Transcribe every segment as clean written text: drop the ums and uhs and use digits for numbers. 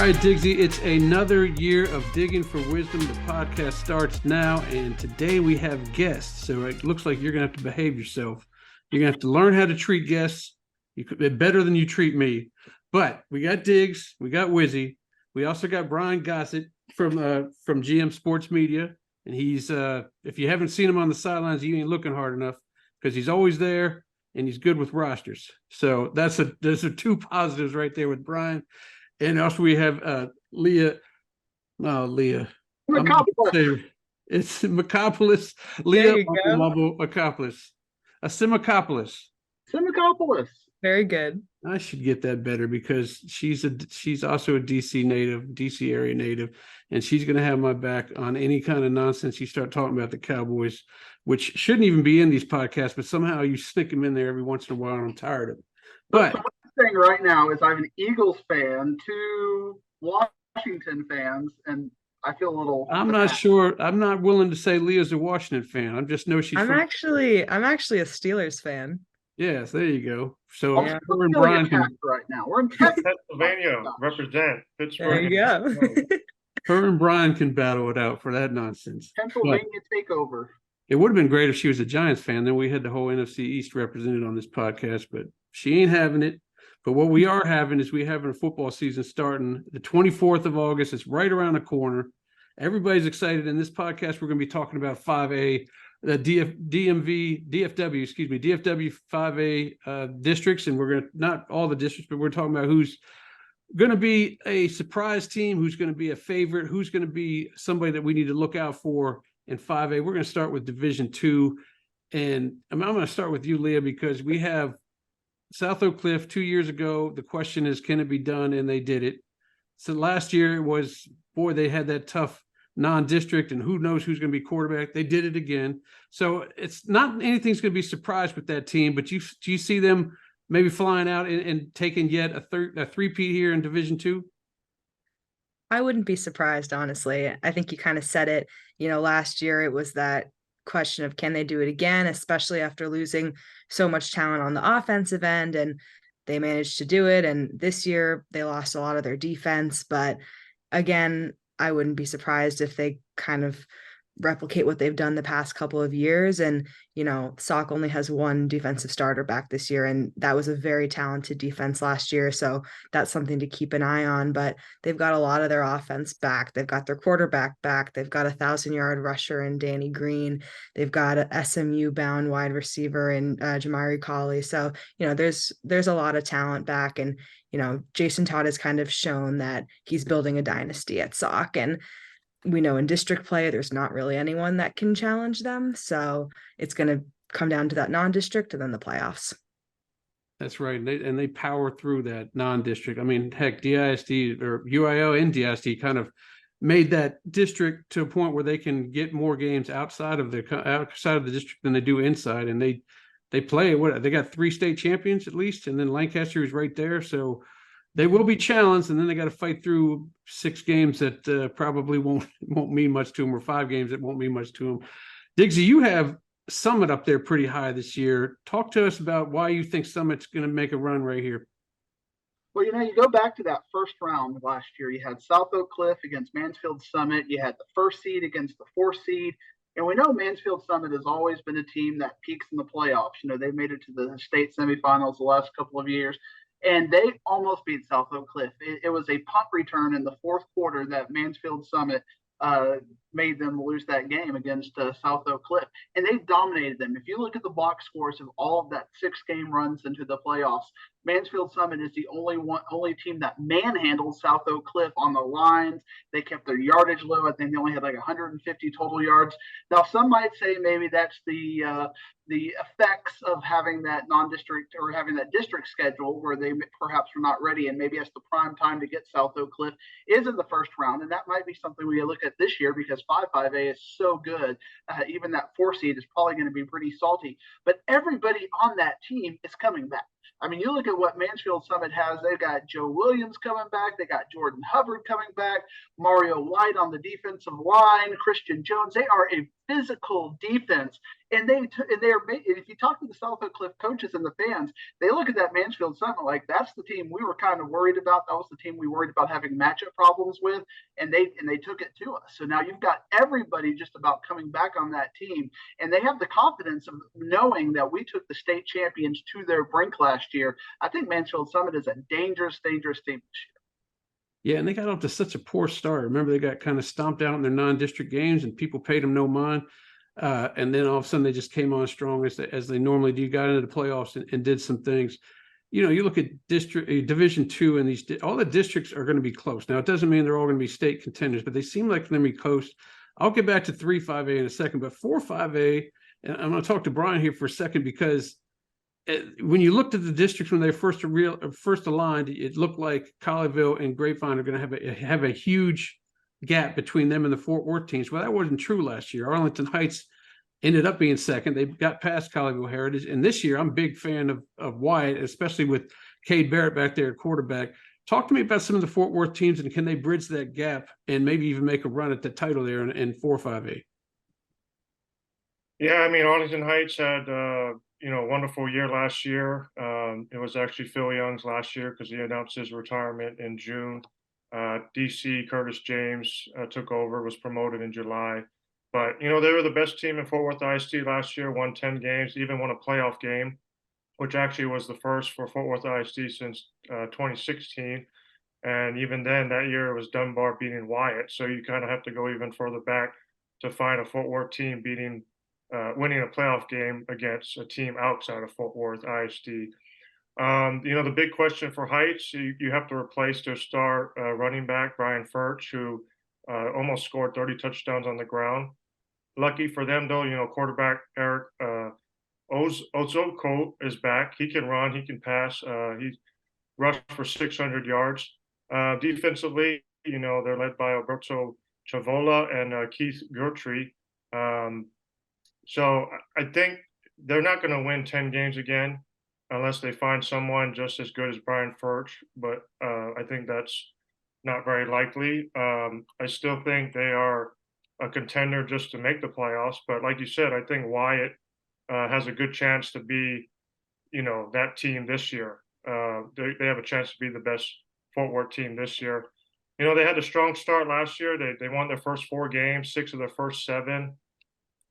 right, Diggsy, it's another year of Digging for Wisdom. The podcast starts now, and today we have guests. So it looks like you're going to have to behave yourself. You're going to have to learn how to treat guests. You could be better than you treat me. But we got Diggs, we got Wizzy. We also got Brian Gosset from GM Sports Media. And he's, if you haven't seen him on the sidelines, you ain't looking hard enough because he's always there and he's good with rosters. So those are two positives right there with Brian. And also we have Lia. Assimakopoulos. It's Assimakopoulos. Lia Assimakopoulos. Assimakopoulos. Very good. I should get that better because she's also a DC area native, and she's going to have my back on any kind of nonsense you start talking about the Cowboys, which shouldn't even be in these podcasts, but somehow you stick them in there every once in a while, and I'm tired of it. But so thing right now is I'm an Eagles fan, two Washington fans, and I feel a little. I'm not sure. I'm not willing to say Leah's a Washington fan. I just know she's. I'm actually a Steelers fan. Yes, there you go. So yeah. We're in Brian right now. We're in Pennsylvania. Represent Pittsburgh. There you go. Her and Brian can battle it out for that nonsense. Pennsylvania takeover. It would have been great if she was a Giants fan. Then we had the whole NFC East represented on this podcast, but she ain't having it. But what we are having is we're having a football season starting the 24th of August. It's right around the corner. Everybody's excited. In this podcast, we're going to be talking about 5A, the DFW 5A districts. And we're going to, not all the districts, but we're talking about who's going to be a surprise team, who's going to be a favorite, who's going to be somebody that we need to look out for in 5A. We're going to start with Division 2. And I'm going to start with you, Leah, because we have South Oak Cliff 2 years ago. The question is, can it be done? And they did it. So last year it was, boy, they had that tough non-district and who knows who's going to be quarterback. They did it again. So it's not anything's going to be surprised with that team, but do you see them maybe flying out and taking yet a three-peat here in Division 2? I wouldn't be surprised, honestly. I think you kind of said it, last year it was that question of can they do it again, especially after losing so much talent on the offensive end, and they managed to do it. And this year they lost a lot of their defense, but again, I wouldn't be surprised if they kind of replicate what they've done the past couple of years. And, Sauk only has one defensive starter back this year, and that was a very talented defense last year. So that's something to keep an eye on, but they've got a lot of their offense back. They've got their quarterback back. They've got 1,000-yard rusher in Danny Green. They've got a SMU bound wide receiver in Jamari Colley. So, there's a lot of talent back, and, Jason Todd has kind of shown that he's building a dynasty at Sauk, and we know in district play, there's not really anyone that can challenge them. So it's going to come down to that non-district and then the playoffs. That's right. And they power through that non-district. I mean, heck, DISD or UIO and DISD kind of made that district to a point where they can get more games outside of the district than they do inside. And they play they got 3 state champions at least. And then Lancaster is right there. So they will be challenged, and then they got to fight through 6 games that probably won't mean much to them, or 5 games that won't mean much to them. Diggsy, you have Summit up there pretty high this year. Talk to us about why you think Summit's going to make a run right here. Well, you go back to that first round last year. You had South Oak Cliff against Mansfield Summit. You had the 1st seed against the 4th seed. And we know Mansfield Summit has always been a team that peaks in the playoffs. They've made it to the state semifinals the last couple of years. And they almost beat South Oak Cliff. It was a punt return in the 4th quarter that Mansfield Summit made them lose that game against South Oak Cliff. And they dominated them. If you look at the box scores of all of that 6-game runs into the playoffs, Mansfield Summit is the only team that manhandled South Oak Cliff on the lines. They kept their yardage low. I think they only had like 150 total yards. Now, some might say maybe that's the effects of having that non-district or having that district schedule where they perhaps were not ready, and maybe it's the prime time to get South Oak Cliff is in the first round. And that might be something we look at this year because 5A is so good. Even that 4 seed is probably going to be pretty salty. But everybody on that team is coming back. I mean, you look at what Mansfield Summit has. They've got Joe Williams coming back. They got Jordan Hubbard coming back. Mario White on the defensive line. Christian Jones. They are a physical defense. And if you talk to the South Oak Cliff coaches and the fans, they look at that Mansfield Summit like that's the team we were kind of worried about. That was the team we worried about having matchup problems with, and they took it to us. So now you've got everybody just about coming back on that team, and they have the confidence of knowing that we took the state champions to their brink last year. I think Mansfield Summit is a dangerous team this year. Yeah, and they got off to such a poor start. Remember, they got kind of stomped out in their non-district games, and people paid them no mind. And then all of a sudden, they just came on strong as they normally do. Got into the playoffs and did some things. You know, you look at Division II, and all the districts are going to be close. Now, it doesn't mean they're all going to be state contenders, but they seem like they're going to be close. I'll get back to 3-5A in a second, but 4-5A, and I'm going to talk to Brian here for a second because when you looked at the districts when they first aligned, it looked like Colleyville and Grapevine are going to have a huge gap between them and the Fort Worth teams. Well, that wasn't true last year. Arlington Heights ended up being second. They got past Colleyville Heritage, and this year I'm a big fan of Wyatt, especially with Cade Barrett back there at quarterback. Talk to me about some of the Fort Worth teams, and can they bridge that gap and maybe even make a run at the title there in 4-5A? Yeah, I mean, Arlington Heights had wonderful year last year. It was actually Phil Young's last year because he announced his retirement in June. DC Curtis James took over, was promoted in July. But, they were the best team in Fort Worth ISD last year, won 10 games, even won a playoff game, which actually was the first for Fort Worth ISD since 2016. And even then, that year it was Dunbar beating Wyatt. So you kind of have to go even further back to find a Fort Worth team winning a playoff game against a team outside of Fort Worth ISD. The big question for Heights, you have to replace their star running back, Brian Furch, who almost scored 30 touchdowns on the ground. Lucky for them, though, quarterback Eric Ozoko is back. He can run, he can pass. He rushed for 600 yards. Defensively, they're led by Alberto Chavola and Keith Gertry. So I think they're not going to win 10 games again unless they find someone just as good as Brian Furch. But I think that's not very likely. I still think they are a contender just to make the playoffs. But like you said, I think Wyatt has a good chance to be, that team this year. They have a chance to be the best Fort Worth team this year. They had a strong start last year. They won their first 4 games, 6 of their first 7.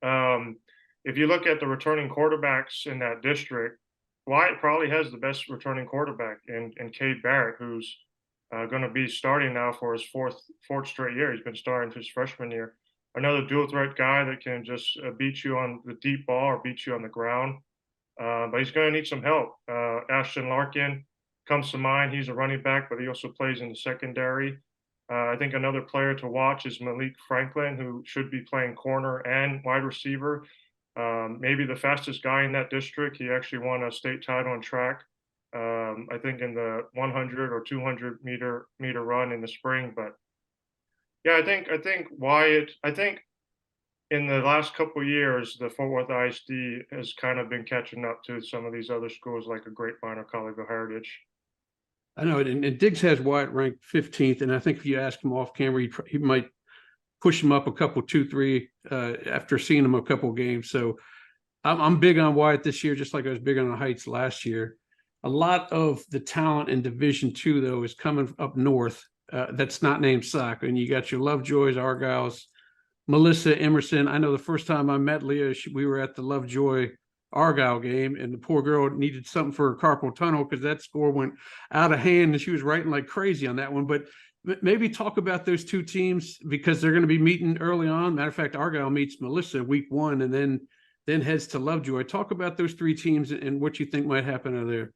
If you look at the returning quarterbacks in that district, Wyatt probably has the best returning quarterback in Cade Barrett, who's going to be starting now for his fourth straight year. He's been starting his freshman year. Another dual threat guy that can just beat you on the deep ball or beat you on the ground. But he's going to need some help. Ashton Larkin comes to mind. He's a running back, but he also plays in the secondary. I think another player to watch is Malik Franklin, who should be playing corner and wide receiver. Maybe the fastest guy in that district. He actually won a state title in track, I think in the 100 or 200 meter run in the spring. But yeah, I think Wyatt, in the last couple of years, the Fort Worth ISD has kind of been catching up to some of these other schools like a Grapevine or Colleyville Heritage. I know, and Diggs has Wyatt ranked 15th, and I think if you ask him off camera, he might push him up a couple, 2-3 after seeing him a couple games. So I'm big on Wyatt this year, just like I was big on the Heights last year. A lot of the talent in Division II, though, is coming up north. That's not named SOC, and you got your Lovejoys, Argyles, Melissa Emerson. I know the first time I met Lia, we were at the Lovejoy Argyle game, and the poor girl needed something for her carpal tunnel because that score went out of hand, and she was writing like crazy on that one. But maybe talk about those two teams because they're going to be meeting early on. Matter of fact, Argyle meets Melissa week 1 and then heads to Lovejoy. Talk about those 3 teams and what you think might happen out there.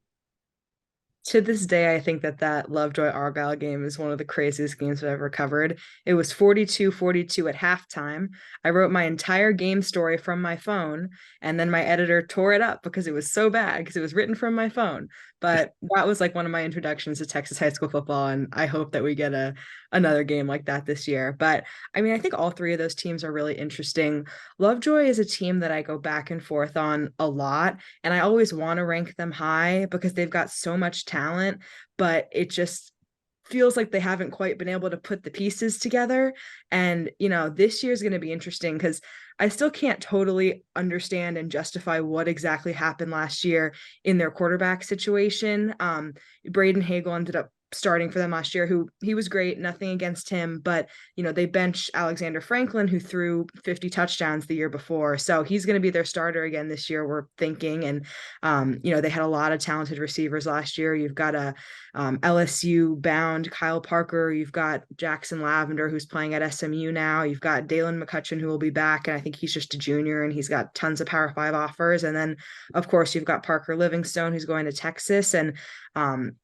To this day, I think that Lovejoy Argyle game is one of the craziest games I've ever covered. It was 42-42 at halftime. I wrote my entire game story from my phone, and then my editor tore it up because it was so bad because it was written from my phone. But that was like one of my introductions to Texas high school football, and I hope that we get another game like that this year. But I mean, I think all 3 of those teams are really interesting. Lovejoy is a team that I go back and forth on a lot, and I always want to rank them high because they've got so much talent, but it just feels like they haven't quite been able to put the pieces together. And, this year is going to be interesting because I still can't totally understand and justify what exactly happened last year in their quarterback situation. Braden Hagel ended up starting for them last year, who he was great, nothing against him, but they bench Alexander Franklin, who threw 50 touchdowns the year before. So he's going to be their starter again this year, we're thinking. And, they had a lot of talented receivers last year. You've got a LSU bound Kyle Parker. You've got Jackson Lavender, who's playing at SMU now. You've got Dalen McCutcheon, who will be back. And I think he's just a junior and he's got tons of Power 5 offers. And then, of course, you've got Parker Livingstone, who's going to Texas. And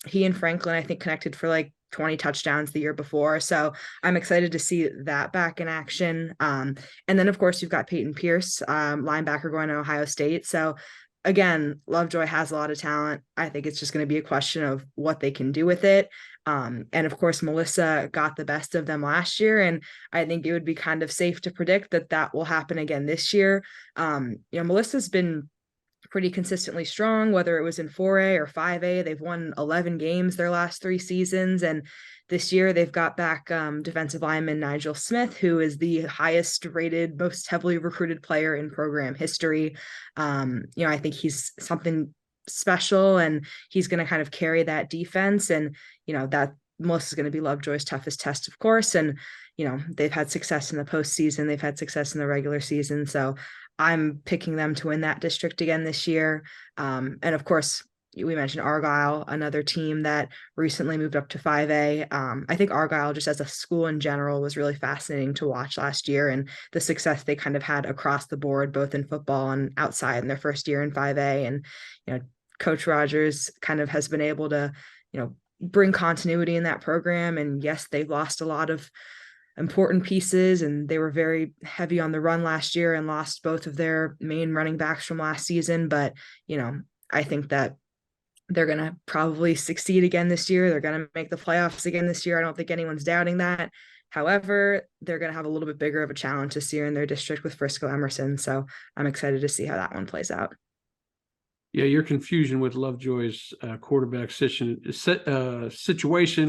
he and Franklin, I think, connected for like 20 touchdowns the year before. So I'm excited to see that back in action. And then, of course, you've got Peyton Pierce, linebacker, going to Ohio State. So again, Lovejoy has a lot of talent. I think it's just going to be a question of what they can do with it. And of course, Melissa got the best of them last year. And I think it would be kind of safe to predict that will happen again this year. Melissa's been pretty consistently strong, whether it was in 4A or 5A. They've won 11 games their last 3 seasons. And this year they've got back defensive lineman Nigel Smith, who is the highest rated, most heavily recruited player in program history. I think he's something special and he's going to kind of carry that defense. And, that Melissa's going to be Lovejoy's toughest test, of course. And, they've had success in the postseason. They've had success in the regular season. So I'm picking them to win that district again this year. And of course, we mentioned Argyle, another team that recently moved up to 5A. I think Argyle, just as a school in general, was really fascinating to watch last year, and the success they kind of had across the board, both in football and outside in their first year in 5A. And, Coach Rogers kind of has been able to, bring continuity in that program. And yes, they've lost a lot of important pieces, and they were very heavy on the run last year and lost both of their main running backs from last season. But, I think that they're going to probably succeed again this year. They're going to make the playoffs again this year. I don't think anyone's doubting that. However, they're going to have a little bit bigger of a challenge this year in their district with Frisco Emerson. So I'm excited to see how that one plays out. Yeah, your confusion with Lovejoy's quarterback situation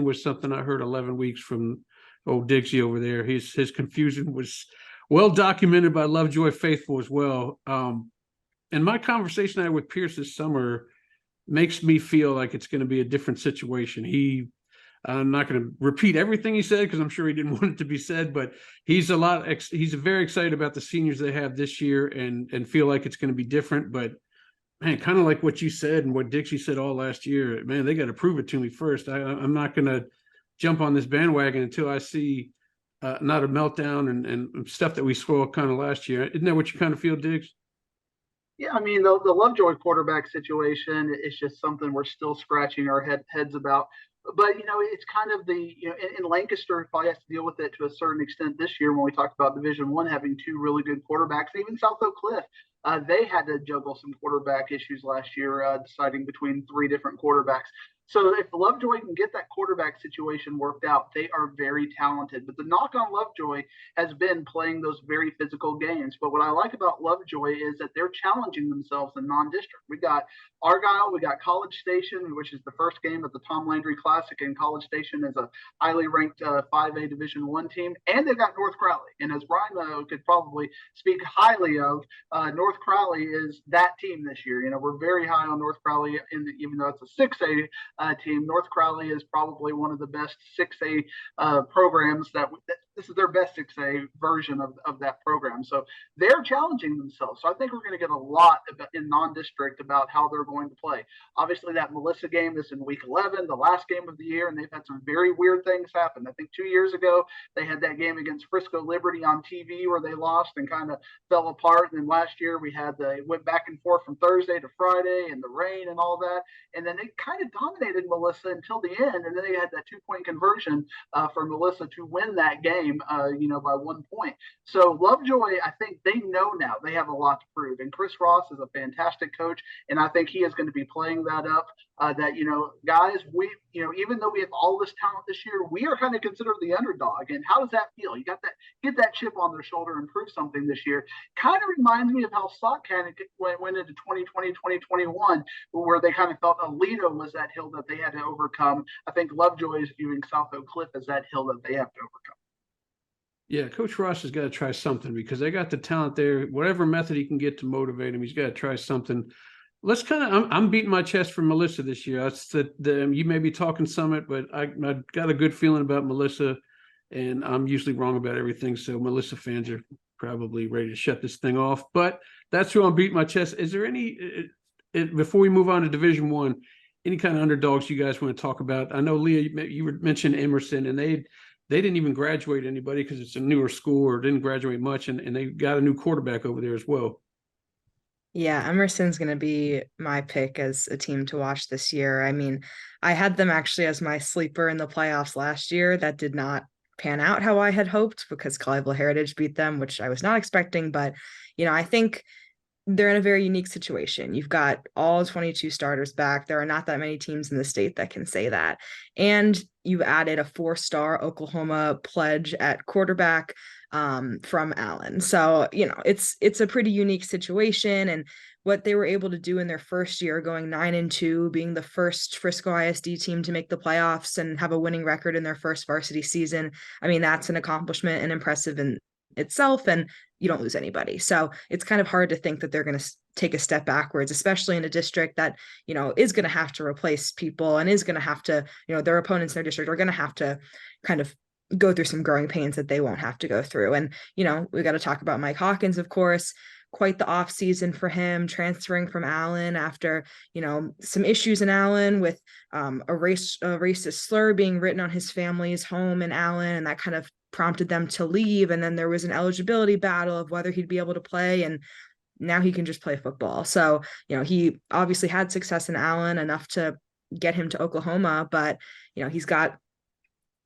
was something I heard 11 weeks from old Dixie over there. His confusion was well documented by Lovejoy faithful as well. And my conversation I had with Pierce this summer makes me feel like it's going to be a different situation. I'm not going to repeat everything he said because I'm sure he didn't want it to be said, but he's very excited about the seniors they have this year and feel like it's going to be different. But man, kind of like what you said and what Dixie said all last year, man, they got to prove it to me first. I'm not going to jump on this bandwagon until I see not a meltdown and stuff that we saw kind of last year. Isn't that what you kind of feel, Diggs? Yeah, I mean, the Lovejoy quarterback situation is just something we're still scratching our heads about. But, it's kind of in Lancaster probably has to deal with it to a certain extent this year when we talked about Division I having 2 really good quarterbacks. Even South Oak Cliff, they had to juggle some quarterback issues last year, deciding between 3 different quarterbacks. So if Lovejoy can get that quarterback situation worked out, they are very talented. But the knock on Lovejoy has been playing those very physical games. But what I like about Lovejoy is that they're challenging themselves in non-district. We got Argyle, we got College Station, which is the first game of the Tom Landry Classic, and College Station is a highly ranked 5A Division I team. And they've got North Crowley. And as Brian could probably speak highly of, North Crowley is that team this year. We're very high on North Crowley, even though it's a 6A team. North Crowley is probably one of the best 6A programs this is their best 6A version of that program. So they're challenging themselves. So I think we're going to get a lot in non-district about how they're going to play. Obviously, that Melissa game is in week 11, the last game of the year, and they've had some very weird things happen. I think 2 years ago, they had that game against Frisco Liberty on TV where they lost and kind of fell apart. And then last year, it went back and forth from Thursday to Friday and the rain and all that. And then they kind of dominated Melissa until the end. And then they had that 2-point conversion for Melissa to win that game, by 1 point. So Lovejoy, I think they know now they have a lot to prove. And Chris Ross is a fantastic coach. And I think he is going to be playing that up that, guys, even though we have all this talent this year, we are kind of considered the underdog. And how does that feel? You got that, get that chip on their shoulder and prove something this year. Kind of reminds me of how Sock kind of went into 2020, 2021, where they kind of felt Alito was that hill that they had to overcome. I think Lovejoy is viewing South Oak Cliff as that hill that they have to overcome. Yeah, Coach Ross has got to try something because they got the talent there. Whatever method he can get to motivate him, he's got to try something. Let's I'm beating my chest for Melissa this year. That's you may be talking Summit, but I got a good feeling about Melissa, and I'm usually wrong about everything. So Melissa fans are probably ready to shut this thing off. But that's who I'm beating my chest. Is there any before we move on to Division I, any kind of underdogs you guys want to talk about? I know Leah, you mentioned Emerson, and they didn't even graduate anybody because it's a newer school or didn't graduate much, and they got a new quarterback over there as well. Yeah, Emerson's going to be my pick as a team to watch this year. I mean, I had them actually as my sleeper in the playoffs last year. That did not pan out how I had hoped because Colleyville Heritage beat them, which I was not expecting. But, I think they're in a very unique situation. You've got all 22 starters back. There are not that many teams in the state that can say that. And you've added a 4-star Oklahoma pledge at quarterback from Allen. So, it's a pretty unique situation. And what they were able to do in their first year, going 9-2, being the first Frisco ISD team to make the playoffs and have a winning record in their first varsity season. I mean, that's an accomplishment and impressive in itself. And you don't lose anybody. So it's kind of hard to think that they're going to take a step backwards, especially in a district that, is going to have to replace people and is going to have to, their opponents in their district are going to have to kind of go through some growing pains that they won't have to go through. And, we got to talk about Mike Hawkins, of course. Quite the off season for him, transferring from Allen after, some issues in Allen with a racist slur being written on his family's home in Allen, and that kind of prompted them to leave. And then there was an eligibility battle of whether he'd be able to play, and now he can just play football. So, he obviously had success in Allen enough to get him to Oklahoma, but, he's got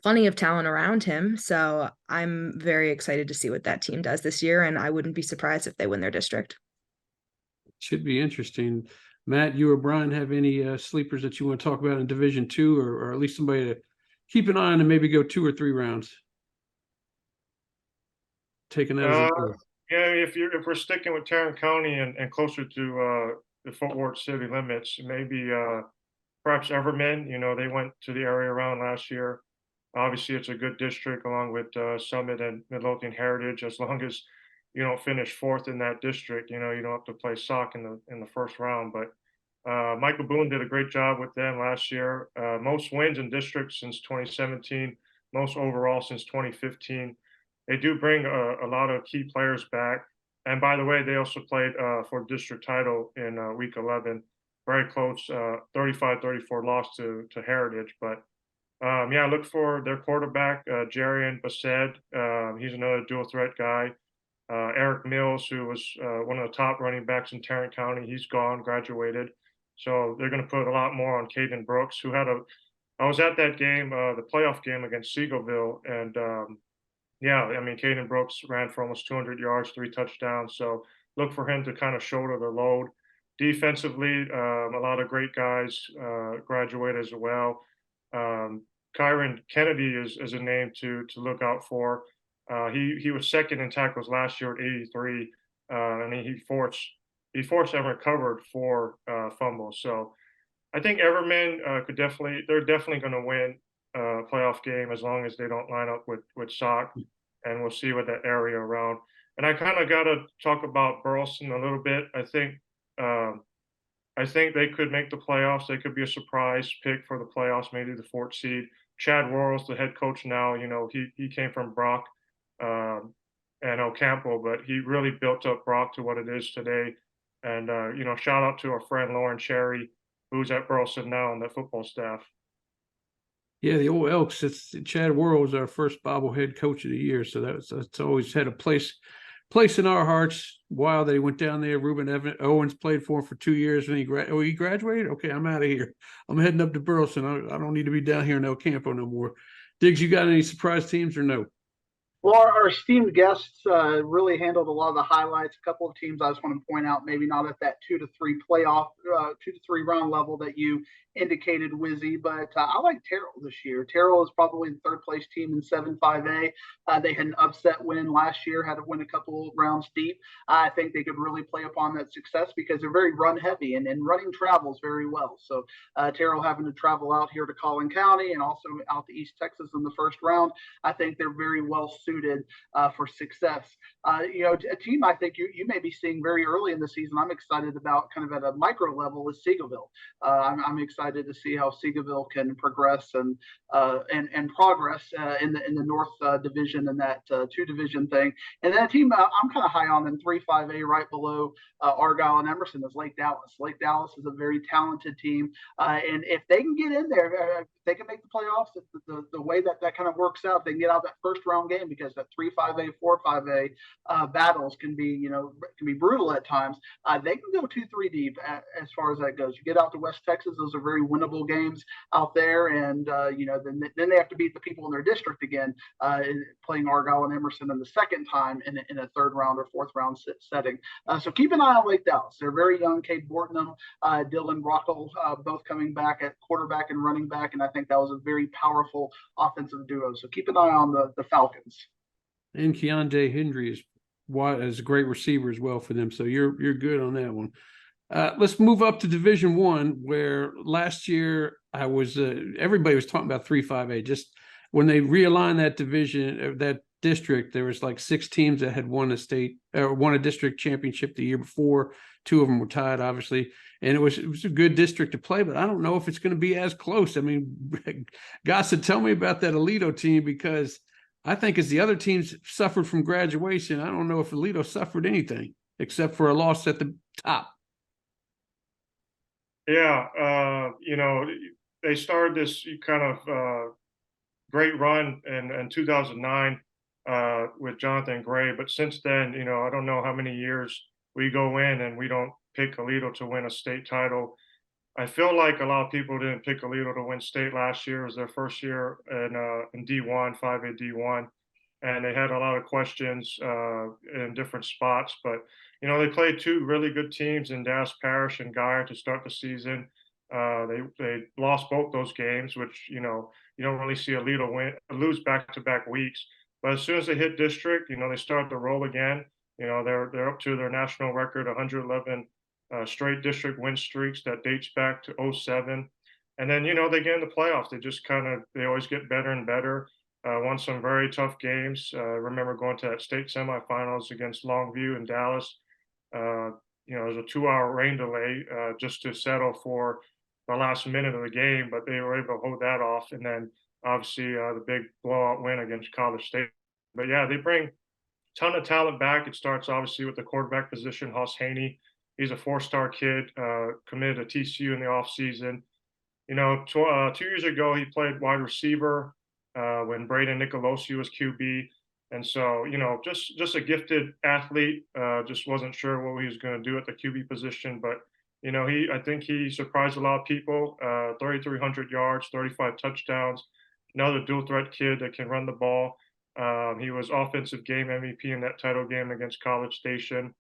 plenty of talent around him. So I'm very excited to see what that team does this year. And I wouldn't be surprised if they win their district. Should be interesting. Matt, you or Brian have any sleepers that you want to talk about in Division II, or at least somebody to keep an eye on and maybe go 2 or 3 rounds? Taking that as a yeah, if we're sticking with Tarrant County and closer to the Fort Worth city limits, maybe perhaps Everman. They went to the area around last year. Obviously, it's a good district along with Summit and Midlothian Heritage. As long as you don't finish 4th in that district, you don't have to play sock in the first round. But Michael Boone did a great job with them last year. Most wins in districts since 2017, most overall since 2015. They do bring a lot of key players back. And by the way, they also played for district title in week 11. Very close, 35-34 loss to Heritage. But yeah, look for their quarterback, Jarian Bassett. He's another dual threat guy. Eric Mills, who was one of the top running backs in Tarrant County, he's gone, graduated. So they're going to put a lot more on Caden Brooks, who had I was at that game, the playoff game against Seagoville, and yeah, I mean, Caden Brooks ran for almost 200 yards, 3 touchdowns. So look for him to kind of shoulder the load. Defensively, a lot of great guys graduate as well. Kyron Kennedy is a name to look out for. He was second in tackles last year at 83, and he forced and recovered 4 fumbles. So I think Everman they're definitely going to win a playoff game as long as they don't line up with Sock, and we'll see what that area around. And I kind of got to talk about Burleson a little bit. I think they could make the playoffs. They could be a surprise pick for the playoffs, maybe the 4th seed. Chad Worrell's the head coach now. He came from Brock and Ocampo, but he really built up Brock to what it is today. And, shout out to our friend Lauren Cherry, who's at Burleson now on the football staff. Yeah, the old Elks. It's Chad Worrell was our first bobblehead coach of the year, so that's always had a place in our hearts. While they went down there, Ruben Owens played for him for 2 years, and he graduated. Okay, I'm out of here. I'm heading up to Burleson. I don't need to be down here in El Campo no more. Diggs, you got any surprise teams or no? Well, our esteemed guests really handled a lot of the highlights. A couple of teams I just want to point out, maybe not at that 2-3 playoff, 2-3 round level that you indicated, Wizzy, but I like Terrell this year. Terrell is probably the third place team in 7-5A. They had an upset win last year, had to win a couple rounds deep. I think they could really play upon that success because they're very run heavy and running travels very well. So Terrell having to travel out here to Collin County and also out to East Texas in the first round, I think they're very well suited for success. A team I think you may be seeing very early in the season, I'm excited about kind of at a micro level is Seagoville. I'm excited to see how Seagoville can progress and progress in the North Division and that 2 division thing. And then a team I'm kind of high on in 3-5A right below Argyle and Emerson is Lake Dallas. Lake Dallas is a very talented team. And if they can get in there, they can make the playoffs. The way that kind of works out, they can get out of that first round game because that 3-5A, 4-5A battles can be brutal at times. They can go 2-3 deep as far as that goes. You get out to West Texas; those are very winnable games out there, and then they have to beat the people in their district again, playing Argyle and Emerson in the second time in a third round or fourth round setting. So keep an eye on Lake Dallas. They're very young. Cade Bortnam, Dylan Rockel, both coming back at quarterback and running back, and I think that was a very powerful offensive duo. So keep an eye on the Falcons. And Keondae Hendry is a great receiver as well for them. So you're good on that one. Let's move up to Division I, where last year everybody was talking about 3-5A. Just when they realigned that division, that district, there was like 6 teams that had won a district championship the year before. 2 of them were tied, obviously, and it was a good district to play. But I don't know if it's going to be as close. I mean, Gosset, tell me about that Aledo team, because I think as the other teams suffered from graduation, I don't know if Aledo suffered anything except for a loss at the top. Yeah, they started this kind of great run in 2009 with Jonathan Gray, but since then, I don't know how many years we go in and we don't pick Aledo to win a state title. I feel like a lot of people didn't pick Aledo to win state last year. It was their first year in D1, 5A D1, and they had a lot of questions in different spots. But they played 2 really good teams in Dallas Parish and Guyer to start the season. They lost both those games, which you don't really see Aledo lose back-to-back weeks. But as soon as they hit district, they start to roll again. They're up to their national record, 111 straight district win streaks that dates back to 2007. And then, they get in the playoffs. They always get better and better. Won some very tough games. Remember going to that state semifinals against Longview and Dallas. It was a 2-hour rain delay just to settle for the last minute of the game, but they were able to hold that off. And then obviously the big blowout win against College State. But yeah, they bring ton of talent back. It starts obviously with the quarterback position, Hoss Haney. He's a 4-star kid, committed to TCU in the offseason. 2 years ago, he played wide receiver when Braden Nicolosi was QB. And so, just a gifted athlete, just wasn't sure what he was going to do at the QB position. But, I think he surprised a lot of people, 3,300 yards, 35 touchdowns, another dual threat kid that can run the ball. He was offensive game MVP in that title game against College Station.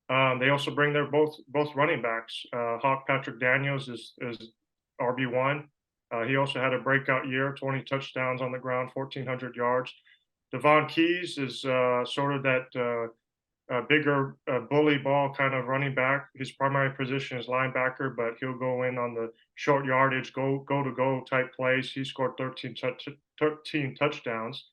They also bring their both running backs. Hawk Patrick Daniels is RB1. He also had a breakout year, 20 touchdowns on the ground, 1,400 yards. Devon Keys is sort of that bigger bully ball kind of running back. His primary position is linebacker, but he'll go in on the short yardage, go to go type plays. He scored 13 touchdowns.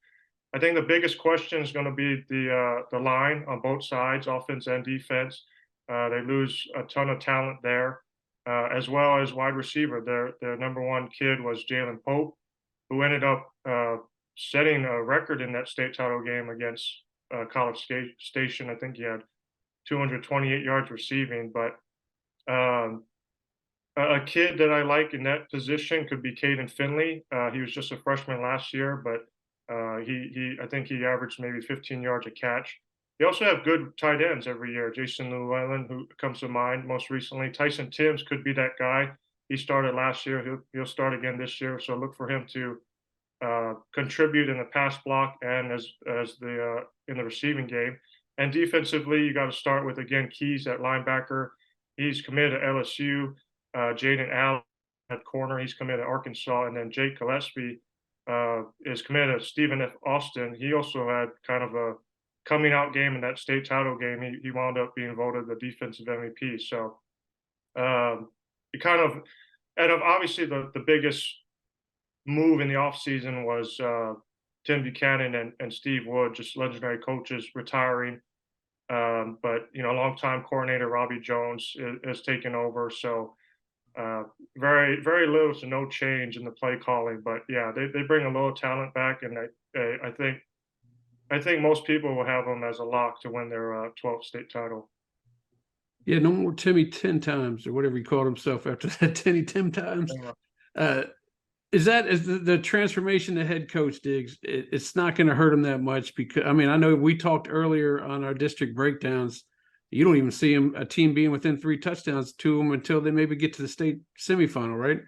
I think the biggest question is going to be the line on both sides, offense and defense. They lose a ton of talent there, as well as wide receiver. Their number 1 kid was Jalen Pope, who ended up setting a record in that state title game against College Station. I think he had 228 yards receiving. But a kid that I like in that position could be Caden Finley. He was just a freshman last year, but I think he averaged maybe 15 yards a catch. They also have good tight ends every year. Jason Llewellyn, who comes to mind most recently. Tyson Timms could be that guy. He started last year. He'll start again this year. So look for him to contribute in the pass block and as the in the receiving game. And defensively, you got to start with, again, Keys at linebacker. He's committed to LSU. Jaden Allen at corner. He's committed to Arkansas. And then Jake Gillespie is committed to Stephen F. Austin. He also had kind of a coming out game in that state title game. He wound up being voted the defensive MVP. So it kind of, and obviously the biggest move in the offseason was Tim Buchanan and Steve Wood, just legendary coaches, retiring. But, longtime coordinator Robbie Jones is taking over. So very, very little to no change in the play calling. But yeah, they bring a little talent back, and I think most people will have them as a lock to win their 12th state title. Yeah, no more Timmy 10 times or whatever he called himself after that 10 times. Is the transformation to head coach, Diggs? It's not going to hurt him that much because, I know we talked earlier on our district breakdowns. You don't even see a team being within 3 touchdowns to them until they maybe get to the state semifinal, right?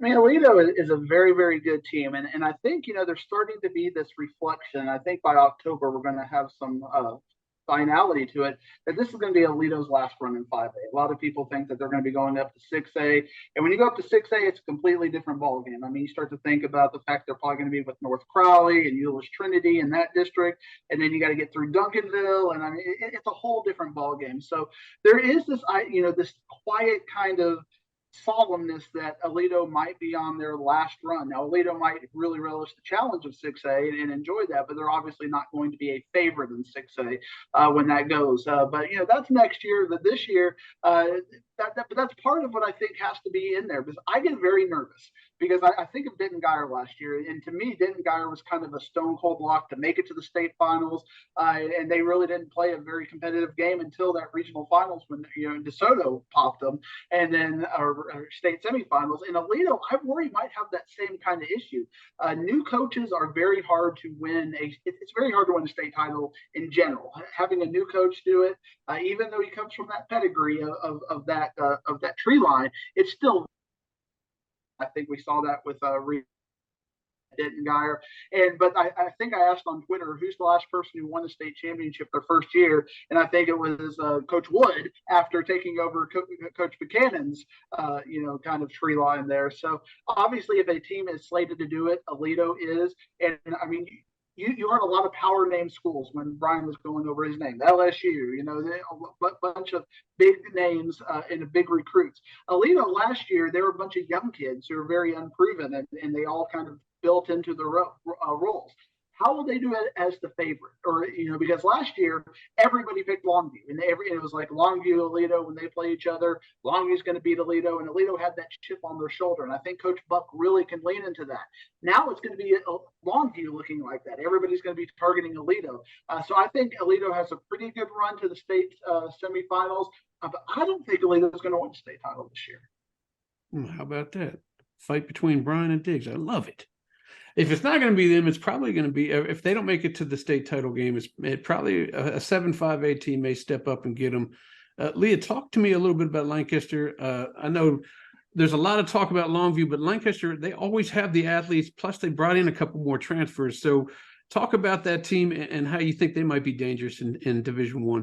Aledo is a very, very good team. And I think, there's starting to be this reflection. I think by October, we're going to have some finality to it, that this is going to be Aledo's last run in 5A. A lot of people think that they're going to be going up to 6A. And when you go up to 6A, it's a completely different ballgame. You start to think about the fact they're probably going to be with North Crowley and Euless Trinity in that district. And then you got to get through Duncanville. And it's a whole different ballgame. So there is this, this quiet kind of solemnness that Aledo might be on their last run. Now, Aledo might really relish the challenge of 6A and enjoy that, but they're obviously not going to be a favorite in 6A when that goes. But that's next year. But this year, but that's part of what I think has to be in there, because I get very nervous because I think of Denton Guyer last year, and to me, Denton Guyer was kind of a stone cold lock to make it to the state finals, and they really didn't play a very competitive game until that regional finals when DeSoto popped them, and then our state semifinals. And Aledo, I worry, might have that same kind of issue. New coaches are very hard to win. It's very hard to win a state title in general. Having a new coach do it, even though he comes from that pedigree of that tree line, it's still. I think we saw that with Denton Guyer. But I think I asked on Twitter, who's the last person who won the state championship their first year? And I think it was Coach Wood after taking over Coach Buchanan's, kind of tree line there. So obviously, if a team is slated to do it, Aledo is. And you heard a lot of power name schools when Brian was going over his name. LSU, a bunch of big names and big recruits. Aledo last year, there were a bunch of young kids who were very unproven, and they all kind of built into the roles. How will they do it as the favorite? Or, because last year, everybody picked Longview. And it was like Longview, Aledo, when they play each other. Longview's going to beat Aledo, and Aledo had that chip on their shoulder. And I think Coach Buck really can lean into that. Now it's going to be Longview looking like that. Everybody's going to be targeting Aledo. So I think Aledo has a pretty good run to the state semifinals. But I don't think Aledo's going to win the state title this year. How about that? Fight between Brian and Diggs. I love it. If it's not going to be them, it's probably going to be, if they don't make it to the state title game, it probably a 7-5A team may step up and get them. Lia, talk to me a little bit about Lancaster. I know there's a lot of talk about Longview, but Lancaster, they always have the athletes, plus they brought in a couple more transfers. So talk about that team and how you think they might be dangerous in Division I.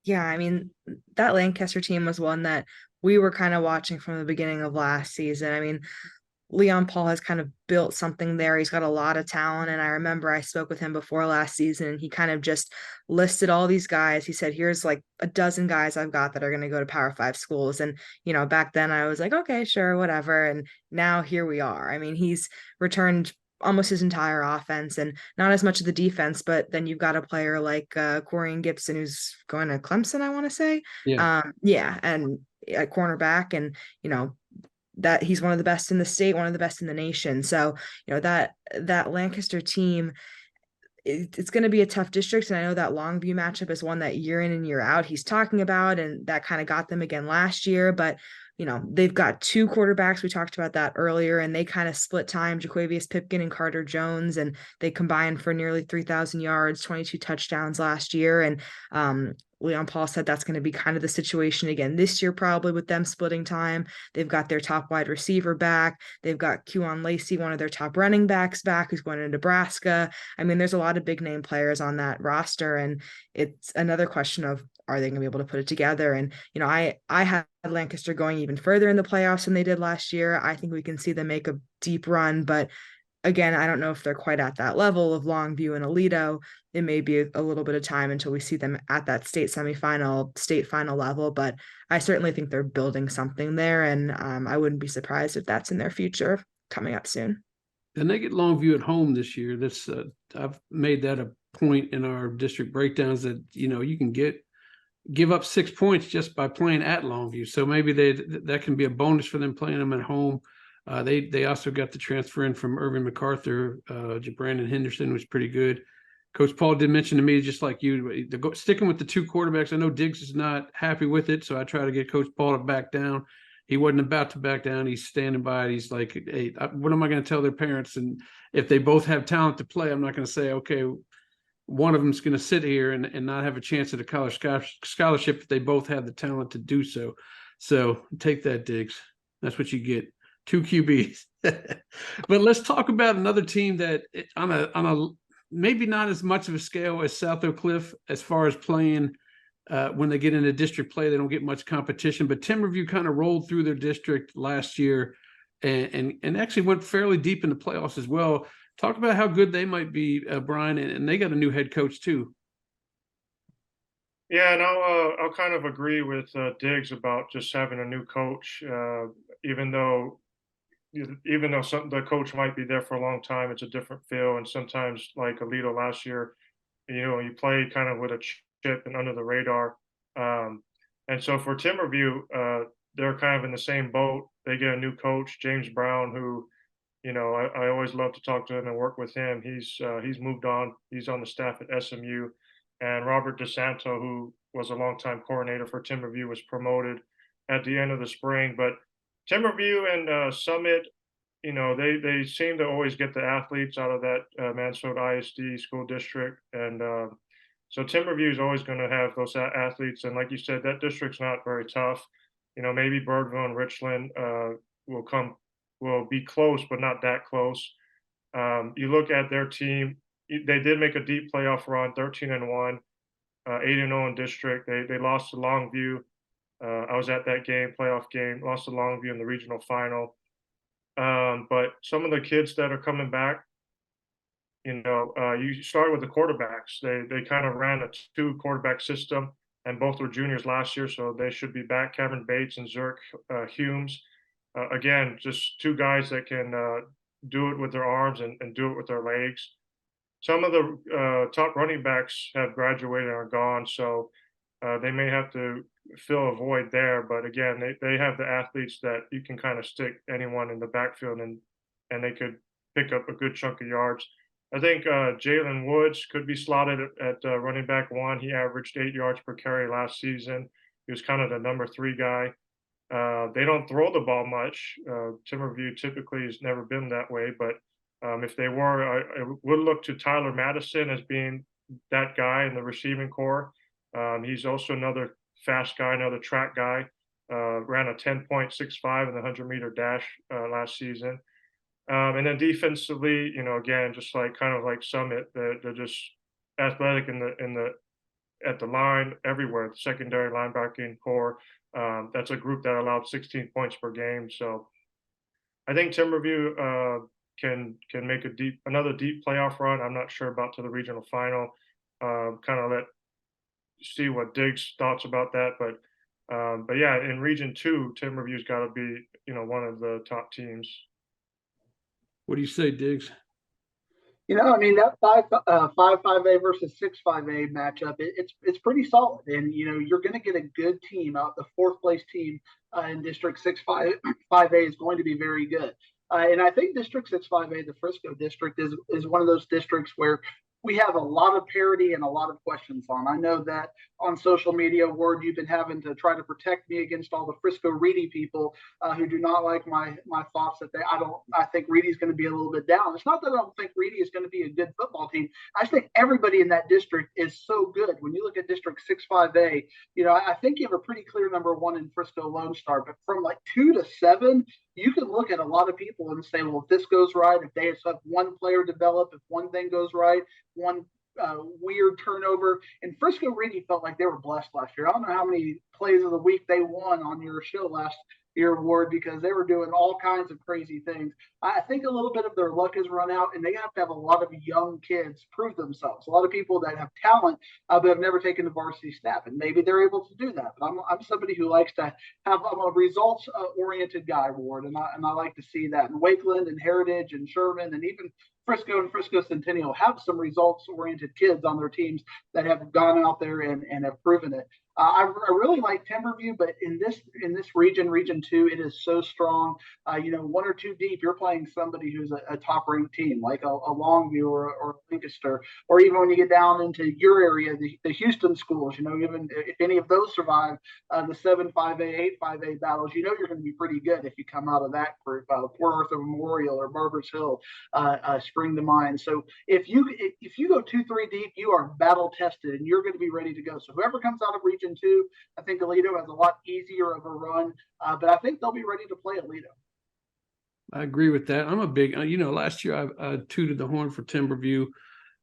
Yeah, that Lancaster team was one that we were kind of watching from the beginning of last season. Leon Paul has kind of built something there. He's got a lot of talent. And I remember I spoke with him before last season, and he kind of just listed all these guys. He said, here's like a dozen guys I've got that are going to go to Power 5 schools. And, back then I was like, okay, sure, whatever. And now here we are. He's returned almost his entire offense and not as much of the defense, but then you've got a player like Corian Gibson, who's going to Clemson, I want to say. Yeah. And at cornerback, and, that he's one of the best in the state, one of the best in the nation. So, that Lancaster team, it's going to be a tough district. And I know that Longview matchup is one that year in and year out he's talking about, and that kind of got them again last year. But, they've got 2 quarterbacks. We talked about that earlier, and they kind of split time, Jaquavius Pipkin and Carter Jones, and they combined for nearly 3,000 yards, 22 touchdowns last year. And Leon Paul said that's going to be kind of the situation again this year, probably with them splitting time. They've got their top wide receiver back. They've got Kewan Lacey, one of their top running backs, back, who's going to Nebraska. I mean, there's a lot of big name players on that roster, and it's another question of, are they going to be able to put it together? And, I had Lancaster going even further in the playoffs than they did last year. I think we can see them make a deep run, but again, I don't know if they're quite at that level of Longview and Aledo. It may be a little bit of time until we see them at that state semifinal, state final level, but I certainly think they're building something there, and I wouldn't be surprised if that's in their future coming up soon. And they get Longview at home this year. That's I've made that a point in our district breakdowns that you can give up 6 points just by playing at Longview. So maybe that can be a bonus for them playing them at home. They also got the transfer in from Irving MacArthur. Brandon Henderson was pretty good. Coach Paul did mention to me, just like you, sticking with the two quarterbacks. I know Diggs is not happy with it, so I try to get Coach Paul to back down. He wasn't about to back down. He's standing by it. He's like, hey, what am I going to tell their parents? And if they both have talent to play, I'm not going to say, okay, one of them's going to sit here and not have a chance at a college scholarship if they both have the talent to do so. So take that, Diggs. That's what you get. 2 QBs. But let's talk about another team that on a maybe not as much of a scale as South Oak Cliff as far as playing when they get into district play. They don't get much competition, but Timberview kind of rolled through their district last year and actually went fairly deep in the playoffs as well. Talk about how good they might be, Brian, and they got a new head coach too. Yeah, and I'll kind of agree with Diggs about just having a new coach, even though the coach might be there for a long time, it's a different feel. And sometimes, like Aledo last year, you play kind of with a chip and under the radar. And so for Timberview, they're kind of in the same boat. They get a new coach, James Brown, who, I always love to talk to him and work with him. He's moved on. He's on the staff at SMU. And Robert DeSanto, who was a longtime coordinator for Timberview, was promoted at the end of the spring. But Timberview and Summit, they seem to always get the athletes out of that Mansfield ISD school district. And so Timberview is always going to have those athletes. And like you said, that district's not very tough. Maybe Birdville and Richland will be close, but not that close. You look at their team, they did make a deep playoff run, 13-1, 8-0 in district. They lost to Longview. I was at that playoff game, lost to Longview in the regional final. But some of the kids that are coming back, you start with the quarterbacks. They kind of ran a 2-quarterback system, and both were juniors last year, so they should be back. Cameron Bates and Zerk Humes. Again, just 2 guys that can do it with their arms and do it with their legs. Some of the top running backs have graduated and are gone, so they may have to fill a void there. But again, they have the athletes that you can kind of stick anyone in the backfield and they could pick up a good chunk of yards. I think Jalen Woods could be slotted at running back 1. He averaged 8 yards per carry last season. He was kind of the number 3 guy. They don't throw the ball much. Timberview typically has never been that way, but if they were, I would look to Tyler Madison as being that guy in the receiving core. He's also another fast guy, another track guy. Ran a 10.65 in the 100-meter dash last season. And then defensively, again, just kind of like Summit, they're just athletic at the line everywhere. The secondary linebacking core. That's a group that allowed 16 points per game. So I think Timberview can make another deep playoff run. I'm not sure about to the regional final. Kind of see what Diggs thoughts about that, but yeah, in Region 2, Timberview's got to be one of the top teams. What do you say, Diggs? That 5-5A versus 6-5A matchup, it's pretty solid, and you're going to get a good team out. The 4th place team in District 6-5A is going to be very good, and I think District 6-5A, the Frisco district, is one of those districts where we have a lot of parity and a lot of questions on. I know that on social media, Ward, you've been having to try to protect me against all the Frisco Reedy people who do not like my thoughts that I think Reedy's going to be a little bit down. It's not that I don't think Reedy is going to be a good football team. I just think everybody in that district is so good. When you look at District 6-5A, I think you have a pretty clear number one in Frisco Lone Star, but from like 2 to 7, you can look at a lot of people and say, well, if this goes right, if they have one player develop, if one thing goes right, one weird turnover. And Frisco Reedy felt like they were blessed last year. I don't know how many plays of the week they won on your show last year, Ward, because they were doing all kinds of crazy things. I think a little bit of their luck has run out, and they have to have a lot of young kids prove themselves. A lot of people that have talent but have never taken the varsity snap, and maybe they're able to do that. But I'm somebody who likes to have I'm a results-oriented guy, Ward, and I like to see that. And Wakeland and Heritage and Sherman and even Frisco and Frisco Centennial have some results-oriented kids on their teams that have gone out there and have proven it. I really like Timberview, but in this region 2, it is so strong. 1 or 2 deep, you're playing somebody who's a top-ranked team, like a Longview or Lancaster, or even when you get down into your area, the Houston schools. Even if any of those survive the 7-5A, 8-5A battles, you're going to be pretty good if you come out of that group. Port Arthur Memorial or Barbers Hill spring to mind. So if you go 2-3 deep, you are battle tested and you're going to be ready to go. So whoever comes out of Region 2, I think Aledo has a lot easier of a run, but I think they'll be ready to play Aledo. I agree with that. I'm a big, last year I tooted the horn for Timberview.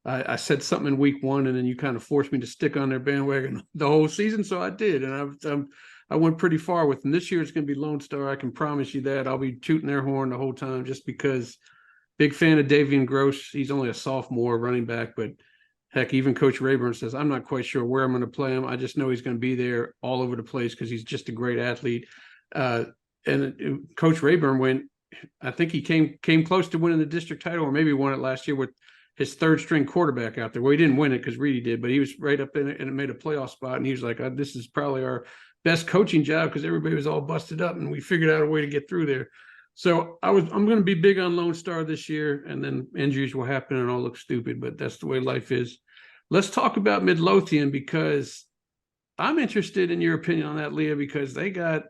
I said something in week 1, and then you kind of forced me to stick on their bandwagon the whole season, so I did, and I went pretty far with them. This year it's going to be Lone Star. I can promise you that. I'll be tooting their horn the whole time, just because. Big fan of Davian Gross. He's only a sophomore running back, but heck, even Coach Rayburn says, I'm not quite sure where I'm going to play him. I just know he's going to be there all over the place because he's just a great athlete. And Coach Rayburn I think he came close to winning the district title, or maybe won it last year with his 3rd-string quarterback out there. Well, he didn't win it because Reedy did, but he was right up in it, and it made a playoff spot. And he was like, this is probably our best coaching job because everybody was all busted up, and we figured out a way to get through there. So I'm going to be big on Lone Star this year, and then injuries will happen and all look stupid, but that's the way life is. Let's talk about Midlothian, because I'm interested in your opinion on that, Lia, because they got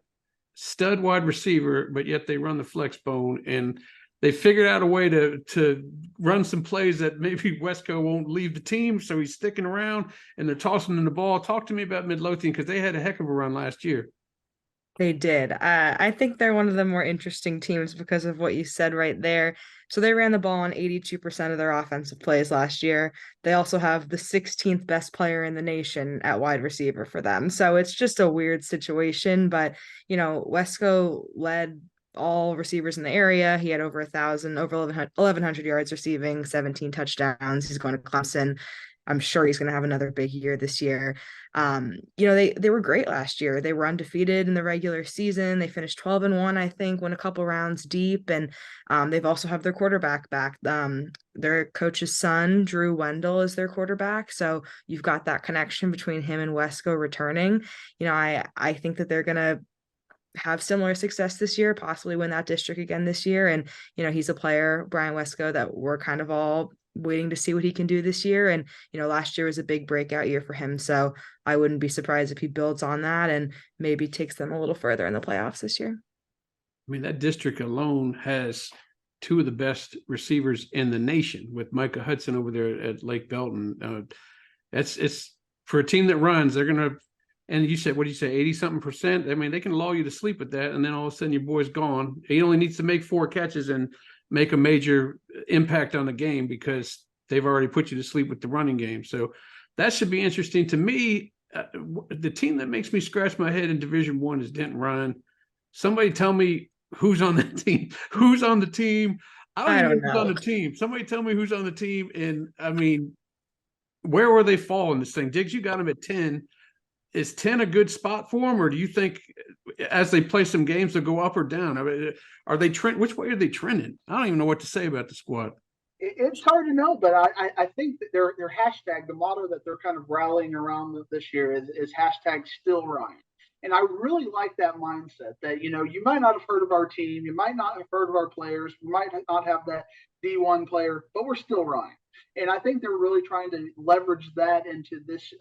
stud wide receiver, but yet they run the flex bone, and they figured out a way to run some plays that maybe Wesco won't leave the team, so he's sticking around, and they're tossing him the ball. Talk to me about Midlothian, because they had a heck of a run last year. They did. I think they're one of the more interesting teams because of what you said right there. So they ran the ball on 82% of their offensive plays last year. They also have the 16th best player in the nation at wide receiver for them. So it's just a weird situation. But, Wesco led all receivers in the area. He had over 1,100 yards receiving, 17 touchdowns. He's going to Clemson. I'm sure he's going to have another big year this year. They were great last year. They were undefeated in the regular season. They finished 12-1, I think, went a couple rounds deep. And they've also have their quarterback back. Their coach's son, Drew Wendell, is their quarterback. So you've got that connection between him and Wesco returning. I think that they're going to have similar success this year, possibly win that district again this year. And, he's a player, Brian Wesco, that we're kind of all waiting to see what he can do this year. And, last year was a big breakout year for him. So I wouldn't be surprised if he builds on that and maybe takes them a little further in the playoffs this year. I mean, that district alone has 2 of the best receivers in the nation, with Micah Hudson over there at Lake Belton. It's for a team that runs, they're going to, and you said, what do you say, 80-something%? I mean, they can lull you to sleep with that, and then all of a sudden your boy's gone. He only needs to make 4 catches and make a major impact on the game, because they've already put you to sleep with the running game. So that should be interesting to me. The team that makes me scratch my head in Division I is Denton Ryan. Somebody tell me who's on that team. Who's on the team? I don't know who's on the team. Somebody tell me who's on the team. And I mean, where will they fall in this thing? Diggs, you got them at 10. Is 10 a good spot for them, or do you think as they play some games they'll go up or down? I mean, are they which way are they trending? I don't even know what to say about the squad. It's hard to know, but I think that their hashtag, the motto that they're kind of rallying around this year is hashtag still Ryan. And I really like that mindset that, you might not have heard of our team. You might not have heard of our players. We might not have that D1 player, but we're still Ryan. And I think they're really trying to leverage that into this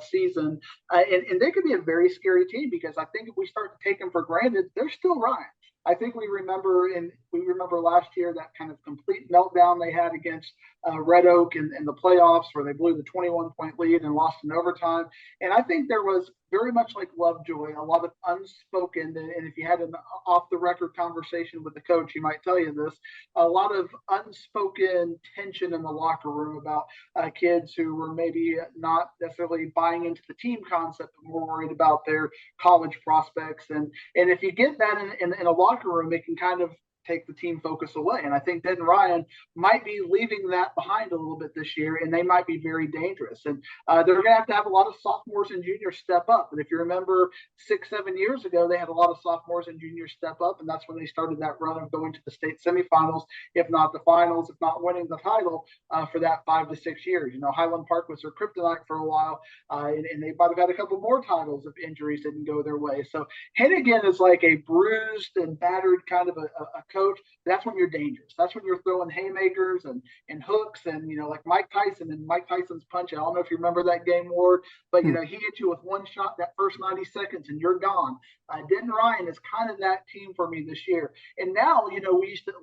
season. And they could be a very scary team, because I think if we start to take them for granted, they're still Ryan. I think we remember last year that kind of complete meltdown they had against Red Oak in the playoffs, where they blew the 21-point lead and lost in overtime. And I think there was very much like Lovejoy, a lot of unspoken, and if you had an off-the-record conversation with the coach, he might tell you this, a lot of unspoken tension in the locker room about kids who were maybe not necessarily buying into the team concept, but more worried about their college prospects. And if you get that in a locker room, it can kind of take the team focus away. And I think Denton Ryan might be leaving that behind a little bit this year, and they might be very dangerous. And they're going to have a lot of sophomores and juniors step up. And if you remember 6-7 years ago, they had a lot of sophomores and juniors step up, and that's when they started that run of going to the state semifinals, if not the finals, if not winning the title for that 5 to 6 years. Highland Park was their kryptonite for a while, and they might have had a couple more titles if injuries didn't go their way. So Hennigan is like a bruised and battered kind of a coach. That's when you're dangerous. That's when you're throwing haymakers and hooks and, like Mike Tyson and Mike Tyson's punch. I don't know if you remember that game, Ward, but, he hit you with one shot that first 90 seconds and you're gone. Denton Ryan is kind of that team for me this year. And now,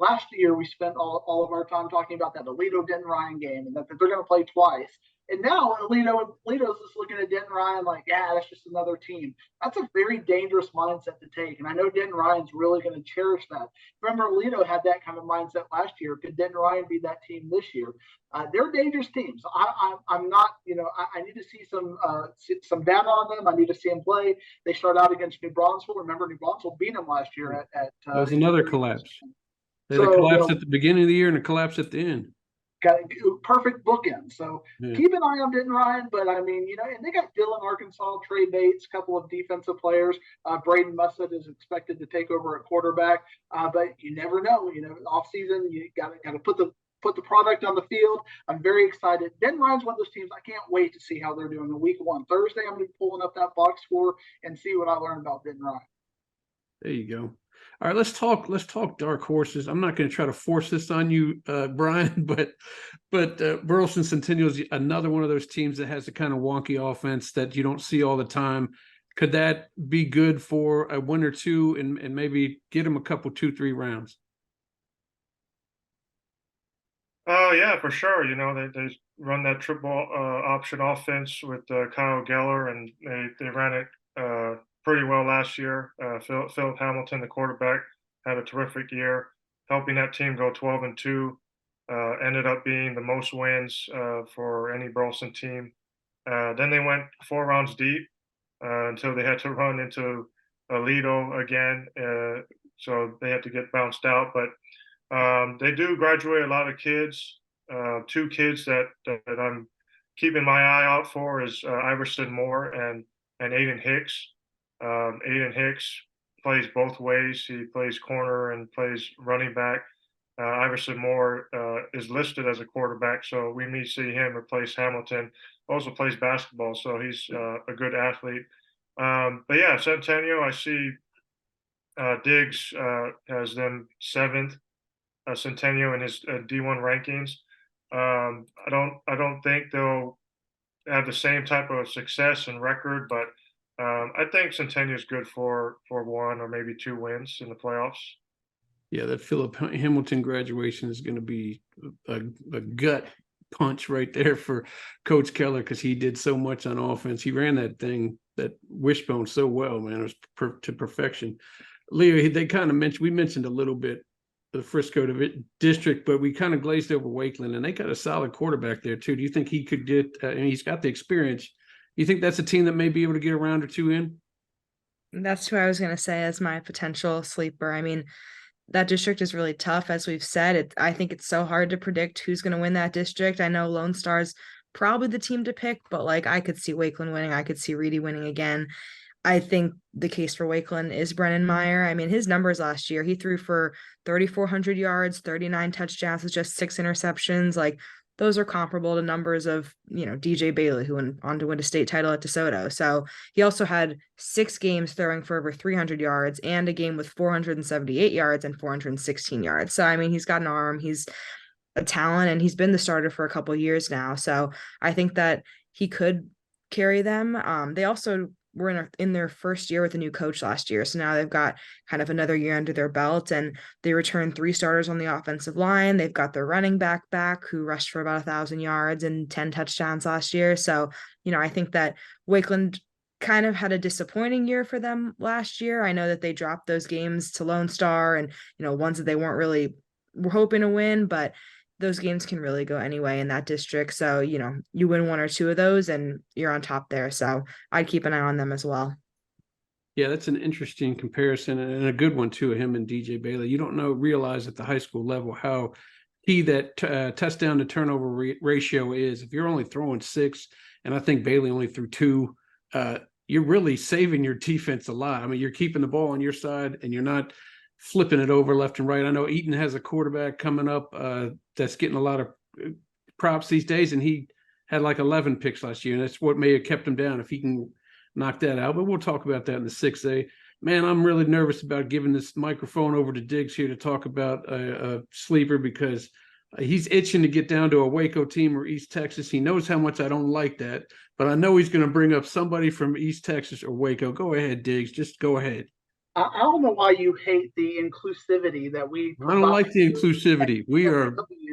last year we spent all of our time talking about that Aledo Denton Ryan game, and that they're going to play twice. And now Alito's just looking at Denton Ryan like, that's just another team. That's a very dangerous mindset to take. And I know Denton Ryan's really going to cherish that. Remember, Alito had that kind of mindset last year. Could Denton Ryan be that team this year? They're dangerous teams. I'm not, I need to see some data on them. I need to see them play. They start out against New Braunfels. Remember, New Braunfels beat them last year at that was another collapse. They had a collapse at the beginning of the year and a collapse at the end. Got a perfect bookend. So keep an eye on Denton Ryan. But I mean, and they got Dillon Arkansas, Trey Bates, a couple of defensive players. Braden Mussett is expected to take over at quarterback. But you never know. Off season, you got to put the product on the field. I'm very excited. Denton Ryan's one of those teams I can't wait to see how they're doing in week 1. Thursday, I'm going to be pulling up that box score and see what I learned about Denton Ryan. There you go. All right, let's talk dark horses. I'm not going to try to force this on you, Brian, but Burleson Centennial is another one of those teams that has the kind of wonky offense that you don't see all the time. Could that be good for a win or two and maybe get them a couple 2-3 rounds? Oh yeah, for sure. They run that triple option offense with Kyle Geller, and they ran it pretty well last year. Philip Hamilton, the quarterback, had a terrific year, helping that team go 12-2. Ended up being the most wins for any Burleson team. Then they went 4 rounds deep until they had to run into Aledo again. So they had to get bounced out. But they do graduate a lot of kids. 2 kids that I'm keeping my eye out for is Iverson Moore and Aiden Hicks. Aiden Hicks plays both ways. He plays corner and plays running back. Iverson Moore is listed as a quarterback, so we may see him replace Hamilton. Also plays basketball, so he's a good athlete. But yeah, Centennial, I see Diggs has them 7th, Centennial in his D1 rankings. I don't think they'll have the same type of success and record, but I think Centennial is good for 1 or maybe 2 wins in the playoffs. Yeah, that Philip Hamilton graduation is going to be a gut punch right there for Coach Keller, because he did so much on offense. He ran that wishbone so well, man. It was to perfection. Lia, they kind of mentioned, we mentioned a little bit the Frisco district, but we kind of glazed over Wakeland, and they got a solid quarterback there too. Do you think he could get, he's got the experience. You think that's a team that may be able to get a round or 2 in? That's who I was going to say as my potential sleeper. I mean, that district is really tough, as we've said. I think it's so hard to predict who's going to win that district. I know Lone Star's probably the team to pick, but I could see Wakeland winning. I could see Reedy winning again. I think the case for Wakeland is Brennan Meyer. I mean, his numbers last year, he threw for 3,400 yards, 39 touchdowns with just 6 interceptions. those are comparable to numbers of, DJ Bailey, who went on to win a state title at DeSoto. So he also had 6 games throwing for over 300 yards and a game with 478 yards and 416 yards. So, I mean, he's got an arm, he's a talent, and he's been the starter for a couple of years now. So I think that he could carry them. They also were in their first year with a new coach last year. So now they've got kind of another year under their belt, and they returned 3 starters on the offensive line. They've got their running back who rushed for about 1,000 yards and 10 touchdowns last year. So, I think that Wakeland kind of had a disappointing year for them last year. I know that they dropped those games to Lone Star and, ones that they were hoping to win, but those games can really go anyway in that district. So, you win 1 or 2 of those and you're on top there. So I'd keep an eye on them as well. Yeah, that's an interesting comparison and a good one too, him and DJ Bailey. You don't realize at the high school level how key that touchdown to turnover ratio is. If you're only throwing 6, and I think Bailey only threw 2, you're really saving your defense a lot. I mean, you're keeping the ball on your side and you're not flipping it over left and right. I know Eaton has a quarterback coming up that's getting a lot of props these days, and he had like 11 picks last year, and that's what may have kept him down if he can knock that out. But we'll talk about that in the 6A. Man, I'm really nervous about giving this microphone over to Diggs here to talk about a sleeper, because he's itching to get down to a Waco team or East Texas. He knows how much I don't like that, but I know he's going to bring up somebody from East Texas or Waco. Go ahead, Diggs. Just go ahead. I don't know why you hate the inclusivity that we. I don't like the inclusivity. We are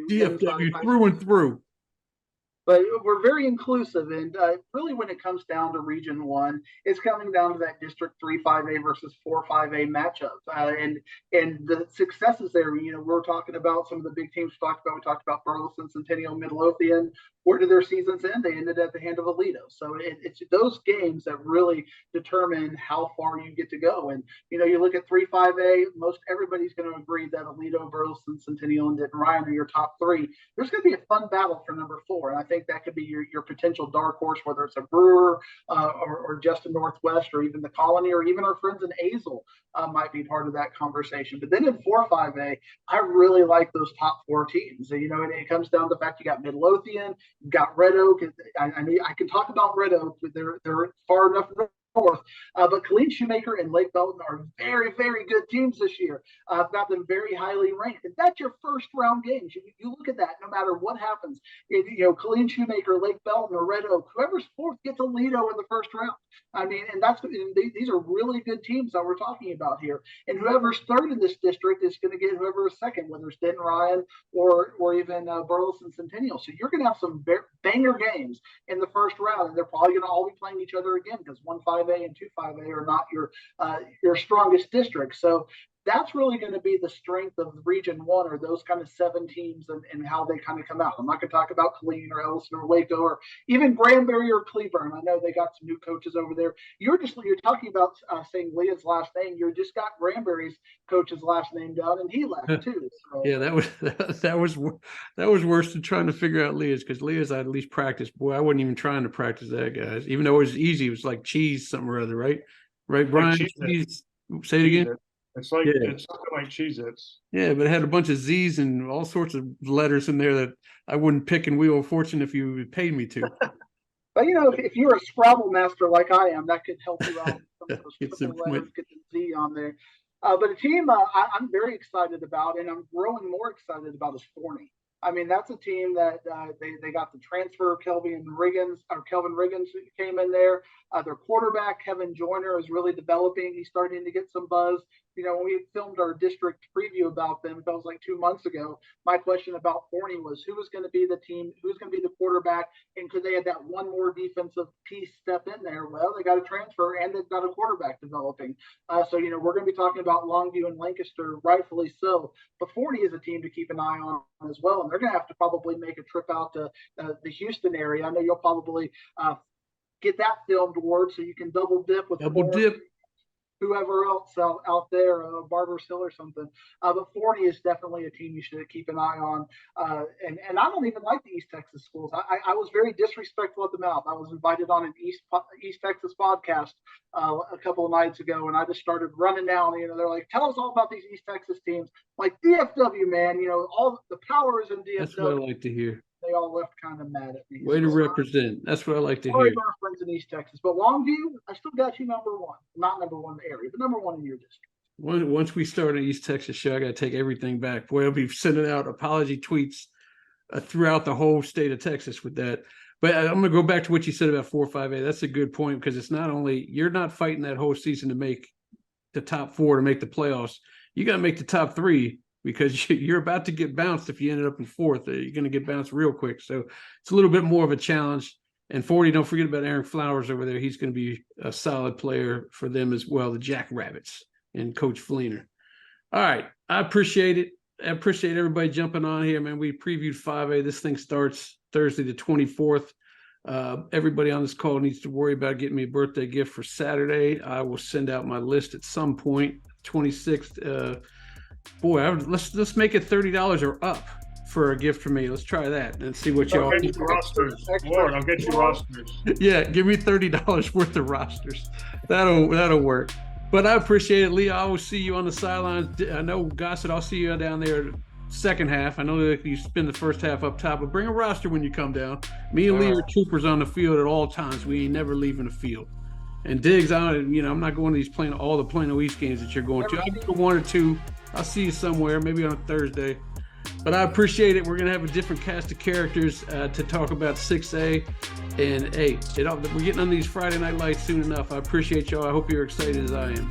DFW through and through. But we're very inclusive, and really when it comes down to Region 1, it's coming down to that District 3-5A versus 4-5A matchups. And the successes there, we're talking about some of the big teams we talked about Burleson, Centennial, Midlothian. Where did their seasons end? They ended at the hand of Aledo. So it's those games that really determine how far you get to go. And, you look at 3-5A, most everybody's going to agree that Aledo, Burleson, Centennial, and Denton Ryan are your top 3. There's going to be a fun battle for number 4. And I think that could be your potential dark horse, whether it's a Brewer or Justin Northwest or even the Colony or even our friends in Azle might be part of that conversation. But then in 4-5A, I really like those top 4 teams. And it comes down to the fact you got Midlothian, you've got Red Oak. I can talk about Red Oak, but they're far enough north. But Killeen Shoemaker and Lake Belton are very, very good teams this year. I've got them very highly ranked. And that's your first round games. You look at that no matter what happens. Killeen Shoemaker, Lake Belton, or Red Oak, whoever's 4th gets a Lido in the first round. I mean, and these are really good teams that we're talking about here. And whoever's 3rd in this district is going to get whoever is 2nd, whether it's Denton Ryan or even Burleson Centennial. So you're going to have some banger games in the first round, and they're probably going to all be playing each other again because 1-5A and 2-5A are not your strongest districts. So that's really going to be the strength of Region 1, or those kind of 7 teams and how they kind of come out. I'm not going to talk about Killeen or Ellison or Waco or even Granbury or Cleburne. I know they got some new coaches over there. You're talking about saying Leah's last name. You just got Granbury's coach's last name down, and he left too. So. Yeah, that was worse than trying to figure out Leah's, because Leah's I at least practiced. Boy, I wasn't even trying to practice that, guys. Even though it was easy, it was like cheese something or other, right? Right, Brian? Cheese. Say it again. It's something like Cheez-Its. Yeah, but it had a bunch of Z's and all sorts of letters in there that I wouldn't pick in Wheel of Fortune if you paid me to. But if you're a Scrabble master like I am, that could help you out. Some of those letters, get the Z on there. But a team I'm very excited about, and I'm growing more excited about, is Forney. I mean, that's a team that they got the transfer Kelvin Riggins came in there. Their quarterback, Kevin Joyner, is really developing. He's starting to get some buzz. When we filmed our district preview about them, that was like 2 months ago. My question about Forney was who was going to be the team, who's going to be the quarterback, and could they have that one more defensive piece step in there? Well, they got a transfer and they've got a quarterback developing. So, we're going to be talking about Longview and Lancaster, rightfully so. But Forney is a team to keep an eye on as well. And they're going to have to probably make a trip out to the Houston area. I know you'll probably get that filmed, Ward, so you can double dip with whoever else out there, Barber's Hill or something. But Forney is definitely a team you should keep an eye on. And I don't even like the East Texas schools. I was very disrespectful at the mouth. I was invited on an East Texas podcast a couple of nights ago, and I just started running down. They're like, tell us all about these East Texas teams. Like DFW, man. All the power is in DFW. That's what I like to hear. they all left kind of mad at me. Way to So, represent. That's what I like to sorry, hear. our friends in East Texas, but Longview, I still got you number one. Not number one in the area, but number one in your district. Once we start an East Texas show, I got to take everything back. Boy, I'll be sending out apology tweets throughout the whole state of Texas with that. But I'm going to go back to what you said about 4-5A. That's a good point, because it's not only you're not fighting that whole season to make the top 4 to make the playoffs. You got to make the top 3, because you're about to get bounced if you ended up in 4th. You're going to get bounced real quick. So it's a little bit more of a challenge. And 40, don't forget about Aaron Flowers over there. He's going to be a solid player for them as well, the Jackrabbits and Coach Fleener. All right. I appreciate it. I appreciate everybody jumping on here, man. We previewed 5A. This thing starts Thursday the 24th. Everybody on this call needs to worry about getting me a birthday gift for Saturday. I will send out my list at some point. 26th. Let's make it $30 or up for a gift for me. Let's try that and see what y'all. I'll get you rosters. Lord, I'll get you rosters. Yeah, give me $30 worth of rosters. That'll work. But I appreciate it, Lia. I will see you on the sidelines. I know Gosset, I'll see you down there second half. I know that you spend the first half up top, but bring a roster when you come down. Me and Lia are troopers on the field at all times. We ain't never leaving the field. And Diggs, I'm not going to these all the Plano East games that you're going to. I'll go 1 or 2. I'll see you somewhere, maybe on a Thursday. But I appreciate it. We're going to have a different cast of characters to talk about 6A. And, hey, we're getting on these Friday Night Lights soon enough. I appreciate y'all. I hope you're excited as I am.